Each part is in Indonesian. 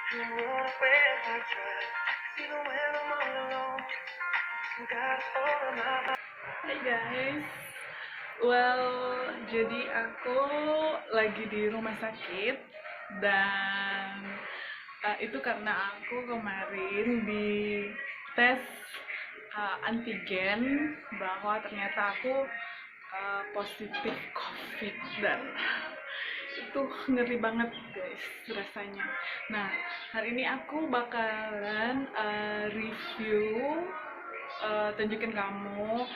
Hai guys, well, jadi aku lagi di rumah sakit dan itu karena aku kemarin di tes antigen bahwa ternyata aku positif COVID dan itu ngeri banget guys rasanya. Nah, hari ini aku bakalan review, tunjukin kamu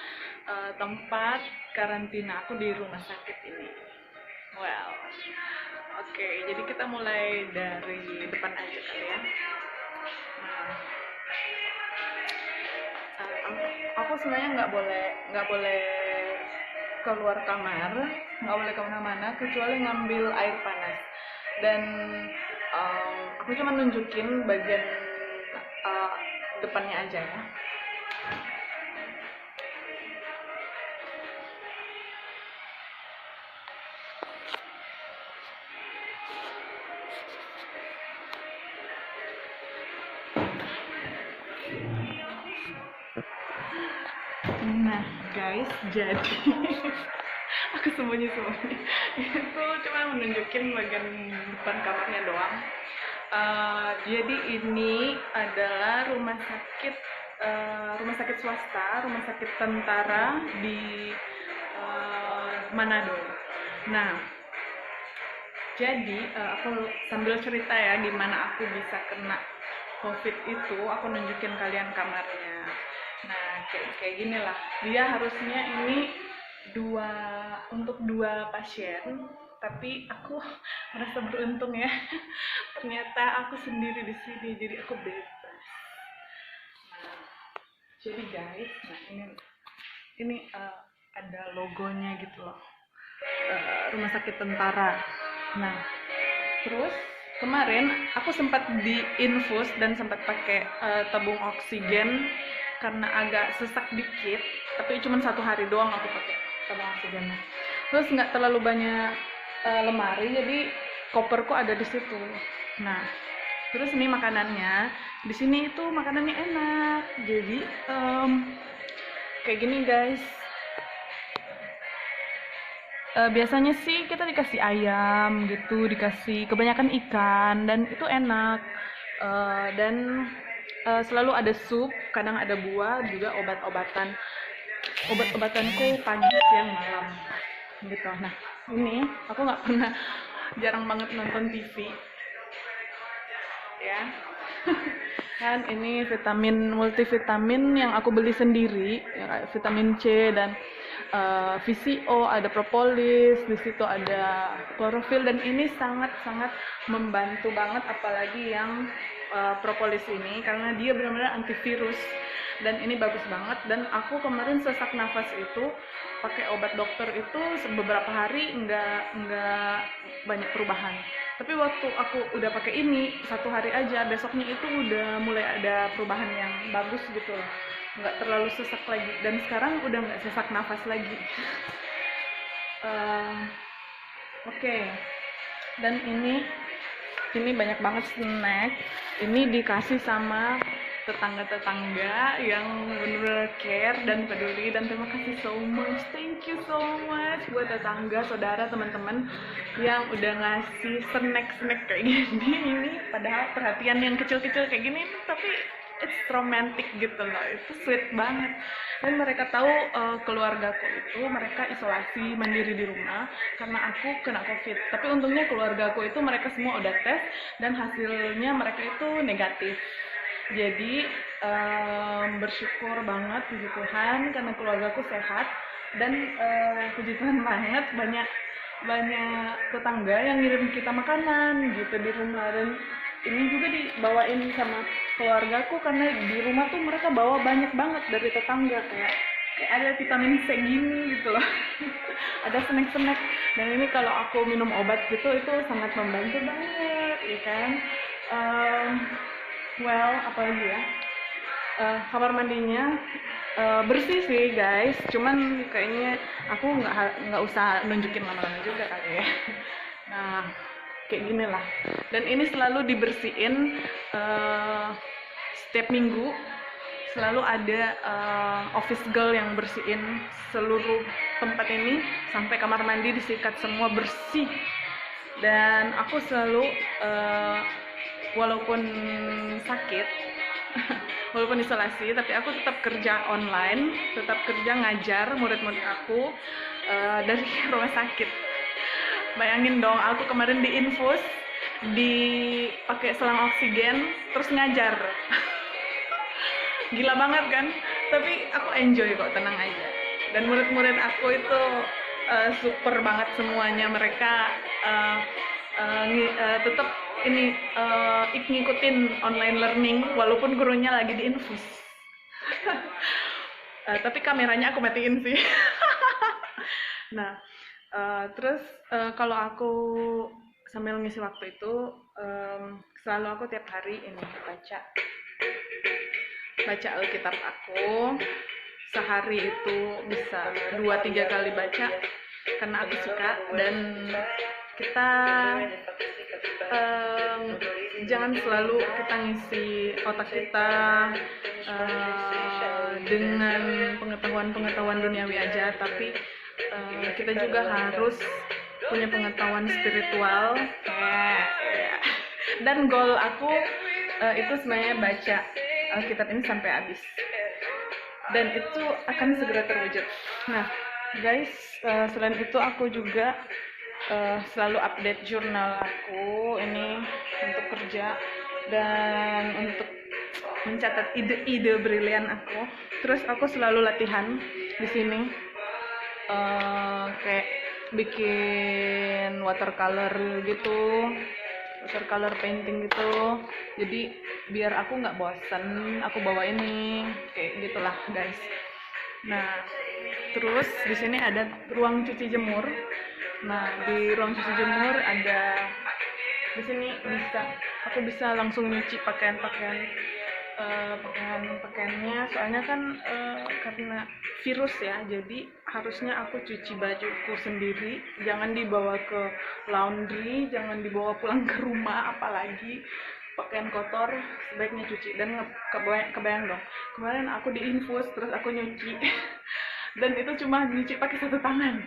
tempat karantina aku di rumah sakit ini. Well, oke, jadi kita mulai dari depan aja kali ya. Nah, aku sebenarnya nggak boleh keluar kamar, nggak boleh kemana-mana kecuali ngambil air panas. Dan aku cuma nunjukin bagian uh, depannya aja ya. Nah guys, jadi aku sembunyi-sembunyi itu cuma menunjukin bagian depan kamarnya doang. Jadi ini adalah rumah sakit swasta, rumah sakit tentara di Manado. Nah, jadi aku sambil cerita ya gimana aku bisa kena COVID itu, aku nunjukin kalian kamarnya. Nah, kayak gini lah. Dia harusnya ini untuk dua pasien, tapi aku merasa beruntung ya. Ternyata aku sendiri di sini, jadi aku bebas. Nah, jadi guys, nah ini ada logonya gitu loh. Rumah sakit tentara. Nah, terus kemarin aku sempat diinfus dan sempat pakai tabung oksigen karena agak sesak dikit, tapi cuma 1 hari doang aku pakai tabung oksigennya. Terus nggak terlalu banyak lemari, jadi koperku ada di situ. Nah, terus ini makanannya, di sini itu makanannya enak, jadi kayak gini guys. Biasanya sih kita dikasih ayam gitu, dikasih kebanyakan ikan dan itu enak. Dan selalu ada sup, kadang ada buah, juga obat-obatan. Obat-obatanku pagi, siang, malam gitu. Nah, ini aku nggak pernah, jarang banget nonton TV ya. Kan ini vitamin multivitamin yang aku beli sendiri, ya, vitamin C dan VCO, ada propolis, di situ ada klorofil, dan ini sangat-sangat membantu banget, apalagi yang propolis ini karena dia benar-benar antivirus dan ini bagus banget. Dan aku kemarin sesak nafas itu pakai obat dokter itu beberapa hari nggak banyak perubahan, tapi waktu aku udah pakai ini 1 hari aja, besoknya itu udah mulai ada perubahan yang bagus gitu loh, nggak terlalu sesak lagi, dan sekarang udah nggak sesak nafas lagi. Oke. Dan ini banyak banget snack, ini dikasih sama tetangga-tetangga yang benar-benar care dan peduli, dan terima kasih so much, thank you so much buat tetangga, saudara, teman-teman yang udah ngasih snack kayak gini. Ini padahal perhatian yang kecil-kecil kayak gini, tapi it's romantic gitu loh, itu sweet banget. Dan mereka tahu keluargaku itu mereka isolasi mandiri di rumah karena aku kena COVID, tapi untungnya keluargaku itu mereka semua udah tes dan hasilnya mereka itu negatif. Jadi bersyukur banget puji Tuhan karena keluargaku sehat, dan puji Tuhan banget banyak tetangga yang ngirim kita makanan gitu di rumah, dan ini juga dibawain sama keluargaku karena di rumah tuh mereka bawa banyak banget dari tetangga, kayak ada vitamin C gini gitu loh. Ada snack, dan ini kalau aku minum obat gitu itu sangat membantu banget ya kan. Well, apalagi ya, kamar mandinya bersih sih guys, cuman kayaknya aku nggak usah nunjukin lama-lama juga kali ya. Nah, kayak gini lah. Dan ini selalu dibersihin setiap minggu, selalu ada office girl yang bersihin seluruh tempat ini sampai kamar mandi disikat semua bersih. Dan aku selalu walaupun sakit walaupun isolasi, tapi aku tetap kerja online, tetap kerja ngajar murid-murid aku dari rumah sakit. Bayangin dong, aku kemarin diinfus, dipakai selang oksigen, terus ngajar. Gila banget kan? Tapi aku enjoy kok, tenang aja. Dan murid-murid aku itu super banget semuanya. Mereka tetap ini ngikutin online learning walaupun gurunya lagi diinfus. Tapi kameranya aku matiin sih. Nah, terus kalau aku sambil ngisi waktu itu selalu aku tiap hari ini baca Alkitab aku. Sehari itu bisa 2-3 kali baca karena aku suka. Dan kita jangan selalu kita ngisi otak kita dengan pengetahuan duniawi aja, tapi kita juga harus punya pengetahuan spiritual. Dan goal aku itu sebenarnya baca Alkitab ini sampai habis, dan itu akan segera terwujud. Nah guys, selain itu aku juga selalu update jurnal aku ini untuk kerja dan untuk mencatat ide-ide brilian aku. Terus aku selalu latihan di sini, kayak bikin watercolor painting gitu. Jadi biar aku nggak bosan, aku bawa ini kayak gitulah guys. Nah terus di sini ada ruang cuci jemur. Nah di ruang cuci jemur ada, di sini aku bisa langsung nyuci pakaiannya, soalnya kan karena virus ya, jadi harusnya aku cuci bajuku sendiri, jangan dibawa ke laundry, jangan dibawa pulang ke rumah, apalagi pakaian kotor sebaiknya cuci. Dan kebayang dong, kemarin aku diinfus terus aku nyuci dan itu cuma nyuci pakai satu tangan.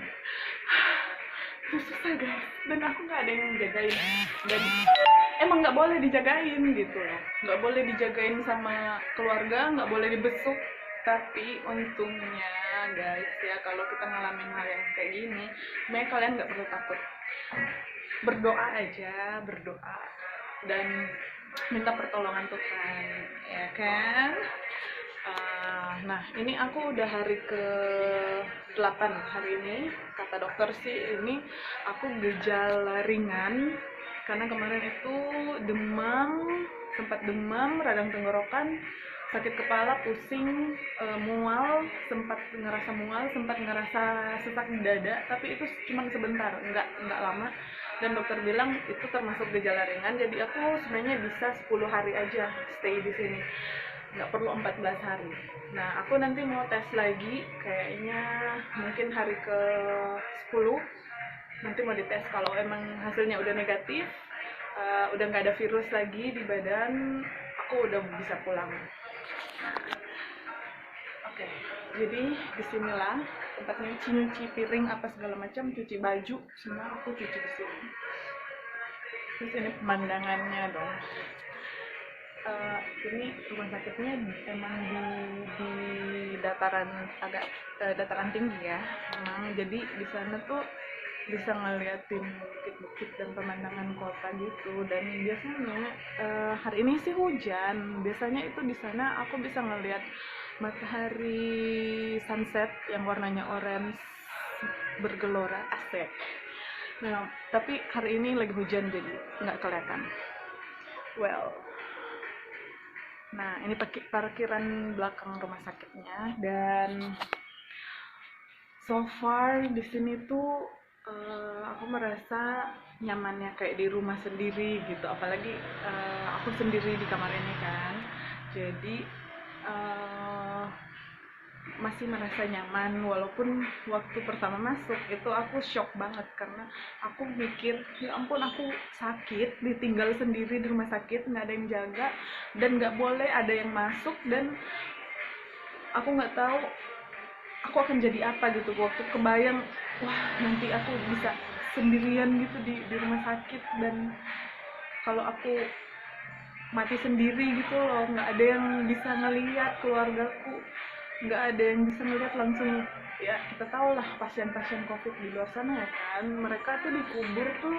Itu susah guys, dan aku nggak ada yang jagain, dan emang nggak boleh dijagain gitu loh, nggak boleh dijagain sama keluarga, nggak boleh dibesuk. Tapi untungnya guys ya, kalau kita ngalamin hal yang kayak gini, sebenarnya kalian nggak perlu takut, berdoa aja, berdoa dan minta pertolongan Tuhan, ya kan? Nah ini aku udah hari ke-8 hari ini. Kata dokter sih ini aku gejala ringan, karena kemarin itu sempat demam, radang tenggorokan, sakit kepala, pusing, mual, sempat ngerasa sesak di dada, tapi itu cuma sebentar, nggak lama. Dan dokter bilang itu termasuk gejala ringan, jadi aku sebenarnya bisa 10 hari aja stay di sini, nggak perlu 14 hari. Nah aku nanti mau tes lagi, kayaknya mungkin hari ke-10 nanti mau dites. Kalau emang hasilnya udah negatif, udah nggak ada virus lagi di badan, aku udah bisa pulang. Oke, jadi disinilah tempat nyuci piring apa segala macam, cuci baju, semua aku cuci di sini. Terus ini pemandangannya dong. Ini rumah sakitnya emang di dataran dataran tinggi ya, emang. Jadi di sana tuh bisa ngeliatin bukit-bukit dan pemandangan kota gitu. Dan biasanya hari ini sih hujan. Biasanya itu di sana aku bisa ngeliat matahari sunset yang warnanya orange bergelora, asik. Nah tapi hari ini lagi hujan jadi nggak kelihatan. Nah ini parkiran belakang rumah sakitnya, dan so far di sini tuh aku merasa nyamannya kayak di rumah sendiri gitu. Apalagi aku sendiri di kamar ini kan, jadi masih merasa nyaman, walaupun waktu pertama masuk itu aku shock banget karena aku mikir ya ampun aku sakit ditinggal sendiri di rumah sakit, nggak ada yang jaga dan nggak boleh ada yang masuk, dan aku nggak tahu aku akan jadi apa gitu. Waktu kebayang wah nanti aku bisa sendirian gitu di rumah sakit, dan kalau aku mati sendiri gitu loh, nggak ada yang bisa ngelihat keluargaku, nggak ada yang bisa ngelihat langsung. Ya kita tahu lah pasien-pasien covid di luar sana ya kan, mereka tuh dikubur tuh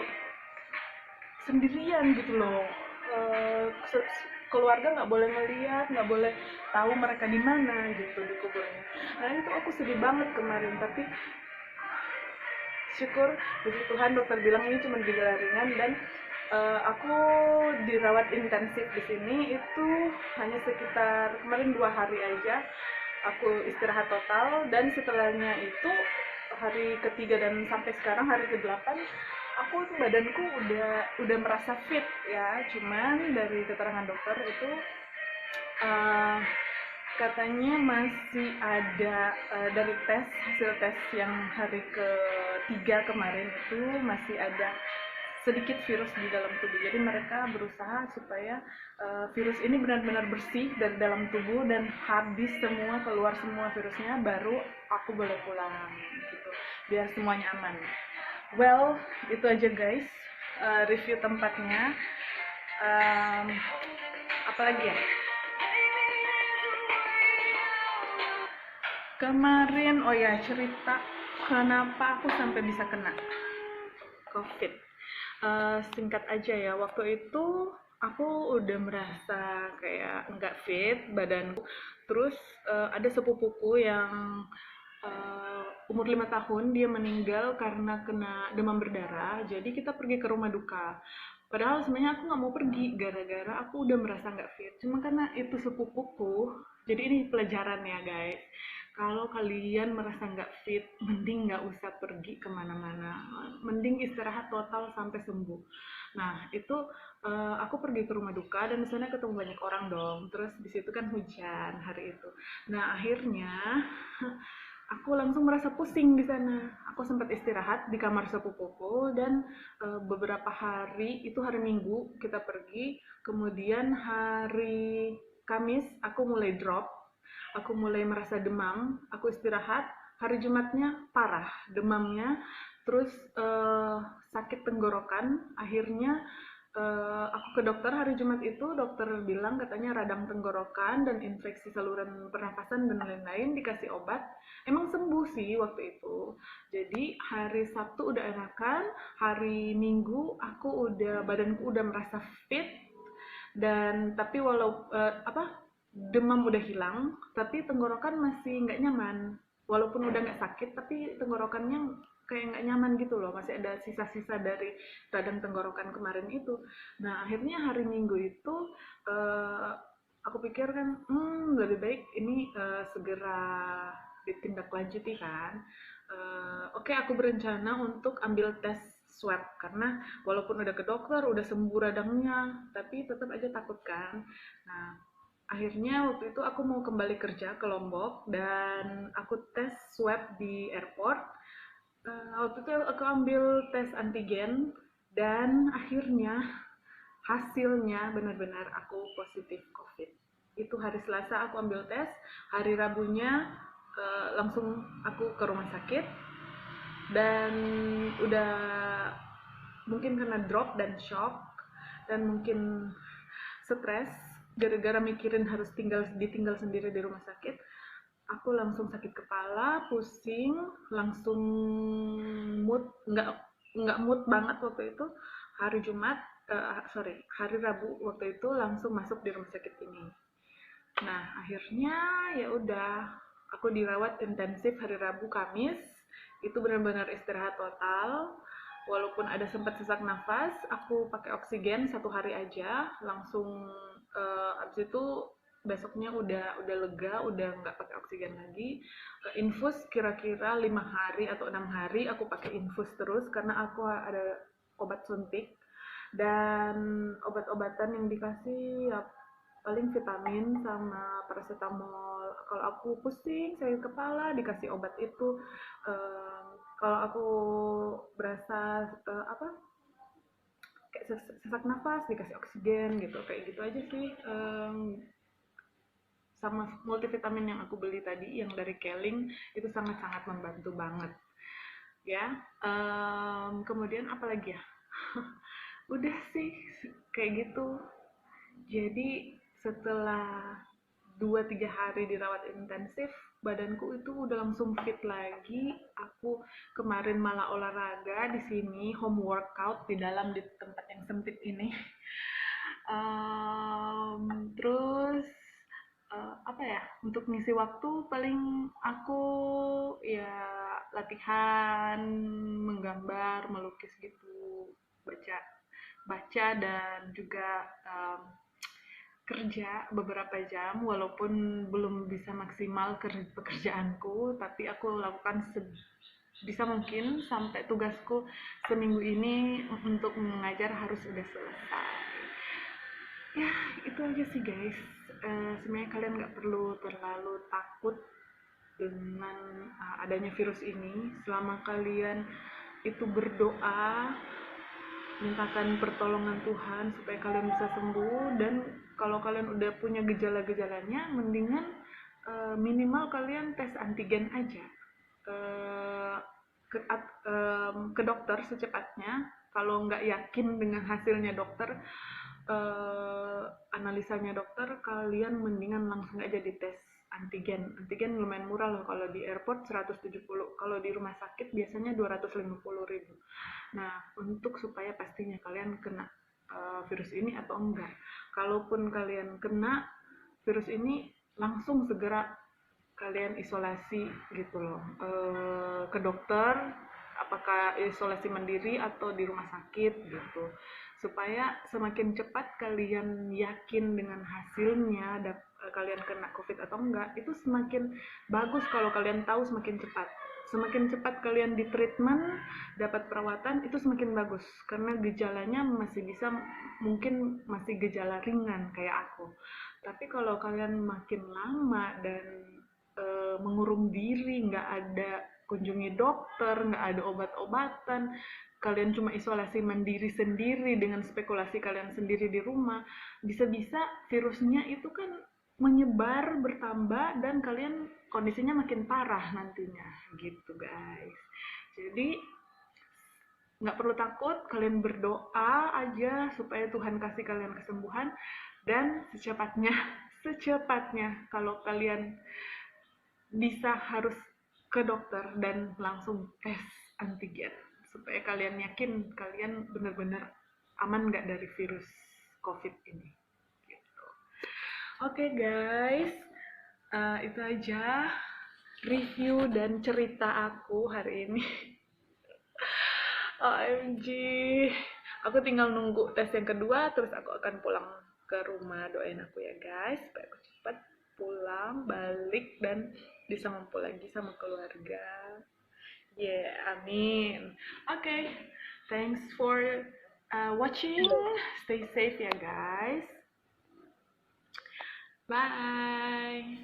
sendirian gitu loh. Keluarga nggak boleh ngelihat, nggak boleh tahu mereka di mana gitu dikuburnya. Nah itu aku sedih banget kemarin, tapi syukur puji Tuhan dokter bilang ini cuma gejala ringan, dan aku dirawat intensif di sini itu hanya sekitar kemarin 2 hari aja. Aku istirahat total, dan setelahnya itu hari ketiga dan sampai sekarang hari ke-8 aku tuh badanku udah merasa fit ya. Cuman dari keterangan dokter itu uh, katanya masih ada dari hasil tes yang hari ketiga kemarin itu masih ada sedikit virus di dalam tubuh. Jadi mereka berusaha supaya virus ini benar-benar bersih dari dalam tubuh dan habis semua, keluar semua virusnya, baru aku boleh pulang gitu. Biar semuanya aman. Well, itu aja guys, review tempatnya. Apalagi ya? Kemarin, oh ya cerita kenapa aku sampai bisa kena COVID. Singkat aja ya, waktu itu aku udah merasa kayak nggak fit badanku. Terus ada sepupuku yang umur 5 tahun, dia meninggal karena kena demam berdarah. Jadi kita pergi ke rumah duka. Padahal sebenarnya aku nggak mau pergi gara-gara aku udah merasa nggak fit. Cuma karena itu sepupuku, jadi ini pelajaran ya guys. Kalau kalian merasa nggak fit, mending nggak usah pergi kemana-mana. Mending istirahat total sampai sembuh. Nah itu aku pergi ke rumah duka dan di sana ketemu banyak orang dong. Terus di situ kan hujan hari itu. Nah akhirnya aku langsung merasa pusing di sana. Aku sempat istirahat di kamar sepupuku, dan beberapa hari itu hari Minggu kita pergi, kemudian hari Kamis aku mulai drop, aku mulai merasa demam, aku istirahat, hari Jumatnya parah demamnya, terus sakit tenggorokan, akhirnya aku ke dokter hari Jumat itu, dokter bilang katanya radang tenggorokan dan infeksi saluran pernafasan dan lain-lain, dikasih obat. Emang sembuh sih waktu itu. Jadi hari Sabtu udah enakan, hari Minggu aku badanku udah merasa fit, dan tapi walau demam udah hilang, tapi tenggorokan masih nggak nyaman. Walaupun udah nggak sakit, tapi tenggorokannya kayak nggak nyaman gitu loh, masih ada sisa-sisa dari radang tenggorokan kemarin itu. Nah akhirnya hari Minggu itu uh, aku pikir kan lebih baik ini segera ditindaklanjuti kan. Oke, aku berencana untuk ambil tes swab karena walaupun udah ke dokter, udah sembuh radangnya, tapi tetap aja takut kan. Nah akhirnya waktu itu aku mau kembali kerja ke Lombok dan aku tes swab di airport. Waktu itu aku ambil tes antigen dan akhirnya hasilnya benar-benar aku positif COVID. Itu hari Selasa aku ambil tes, hari Rabunya langsung aku ke rumah sakit, dan udah mungkin kena drop dan shock dan mungkin stres gara-gara mikirin harus ditinggal sendiri di rumah sakit. Aku langsung sakit kepala, pusing, langsung mood nggak mood banget waktu itu. Hari Jumat, hari Rabu waktu itu langsung masuk di rumah sakit ini. Nah akhirnya ya udah, aku dirawat intensif hari Rabu Kamis. Itu benar-benar istirahat total. Walaupun ada sempat sesak nafas, aku pakai oksigen 1 hari aja, langsung abis itu besoknya udah lega, udah nggak pakai oksigen lagi. Infus kira-kira 5 hari atau 6 hari aku pakai infus terus karena aku ada obat suntik, dan obat-obatan yang dikasih ya paling vitamin sama paracetamol. Kalau aku pusing sakit kepala dikasih obat itu. Kalau aku berasa kayak sesak nafas dikasih oksigen gitu, kayak gitu aja sih. Sama multivitamin yang aku beli tadi yang dari Keling itu sangat-sangat membantu banget ya. Kemudian apa lagi ya? Udah sih kayak gitu. Jadi setelah 2-3 hari dirawat intensif, badanku itu udah langsung fit lagi. Aku kemarin malah olahraga di sini, home workout di tempat yang sempit ini. Terus apa ya, untuk ngisi waktu paling aku ya latihan menggambar, melukis gitu, baca baca dan juga kerja beberapa jam walaupun belum bisa maksimal pekerjaanku, tapi aku lakukan bisa mungkin sampai tugasku seminggu ini untuk mengajar harus sudah selesai. Ya itu aja sih guys. Sebenarnya kalian nggak perlu terlalu takut dengan adanya virus ini selama kalian itu berdoa, mintakan pertolongan Tuhan supaya kalian bisa sembuh. Dan kalau kalian udah punya gejala-gejalanya, mendingan minimal kalian tes antigen aja ke, ke dokter secepatnya. Kalau nggak yakin dengan hasilnya dokter, analisanya dokter, kalian mendingan langsung aja dites antigen. Antigen lumayan murah loh, kalau di airport 170, kalau di rumah sakit biasanya 250.000. Nah, untuk supaya pastinya kalian kena virus ini atau enggak. Kalaupun kalian kena virus ini, langsung segera kalian isolasi gitu loh, ke dokter, apakah isolasi mandiri atau di rumah sakit gitu, supaya semakin cepat kalian yakin dengan hasilnya, kalian kena covid atau enggak, itu semakin bagus. Kalau kalian tahu semakin cepat kalian di treatment, dapat perawatan, itu semakin bagus, karena gejalanya mungkin masih gejala ringan kayak aku. Tapi kalau kalian makin lama dan mengurung diri, nggak ada kunjungi dokter, nggak ada obat-obatan, kalian cuma isolasi mandiri sendiri dengan spekulasi kalian sendiri di rumah, bisa-bisa virusnya itu kan menyebar, bertambah, dan kalian kondisinya makin parah nantinya gitu guys. Jadi nggak perlu takut, kalian berdoa aja supaya Tuhan kasih kalian kesembuhan. Dan secepatnya kalau kalian bisa, harus ke dokter dan langsung tes antigen supaya kalian yakin kalian benar-benar aman nggak dari virus COVID ini. Gitu. Oke guys, itu aja review dan cerita aku hari ini. OMG, aku tinggal nunggu tes yang kedua, terus aku akan pulang ke rumah. Doain aku ya guys, supaya aku cepat pulang, balik, dan bisa ngumpul lagi sama keluarga. Amin. Okay, thanks for watching. Stay safe ya guys. Bye.